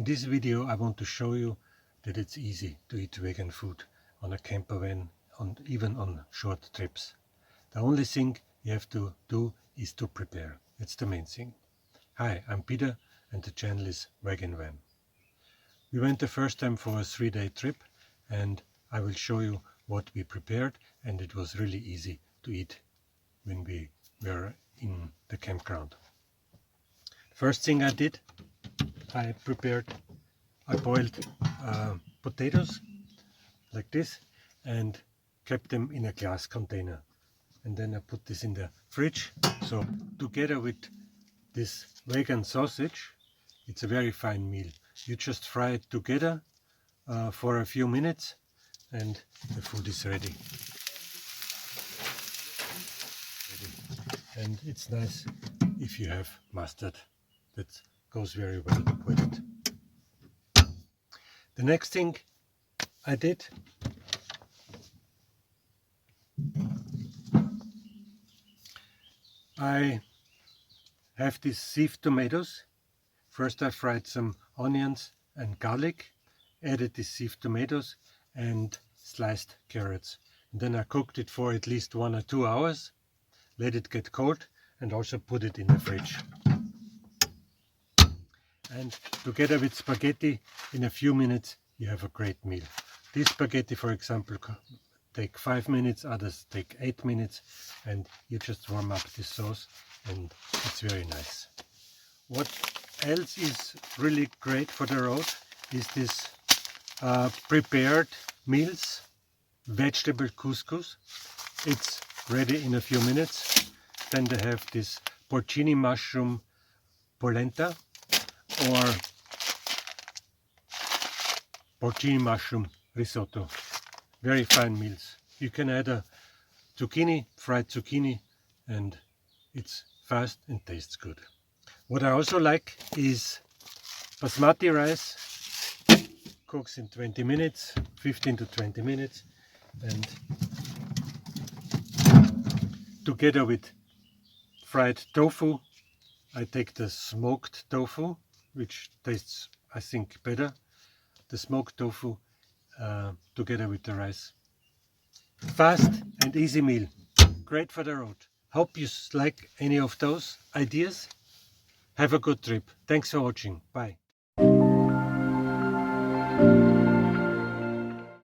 this video I want to show you that it's easy to eat vegan food on a camper van, even on short trips. The only thing you have to do is to prepare. It's the main thing. Hi, I'm Peter and the channel is Vegan Van. We went the first time for a 3-day trip and I will show you what we prepared, and it was really easy to eat when we were in the campground. First thing I did, I boiled potatoes like this and kept them in a glass container. And then I put this in the fridge. So together with this vegan sausage, it's a very fine meal. You just fry it together for a few minutes and the food is ready. And it's nice if you have mustard. That goes very well with it. The next thing I did, I have these sieved tomatoes. First I fried some onions and garlic, added these sieved tomatoes and sliced carrots. And then I cooked it for at least 1 or 2 hours, let it get cold and also put it in the fridge. And together with spaghetti, in a few minutes you have a great meal. This spaghetti, for example, take 5 minutes, others take 8 minutes, and you just warm up this sauce and it's very nice. What else is really great for the road is this prepared meals, vegetable couscous. It's ready in a few minutes. Then they have this porcini mushroom polenta or porcini mushroom risotto. Very fine meals. You can add a zucchini, fried zucchini, and it's fast and tastes good. What I also like is basmati rice. Cooks in 20 minutes, 15 to 20 minutes, and together with fried tofu, I take the smoked tofu, which tastes, I think, better. The smoked tofu together with the rice. Fast and easy meal. Great for the road. Hope you like any of those ideas. Have a good trip. Thanks for watching. Bye.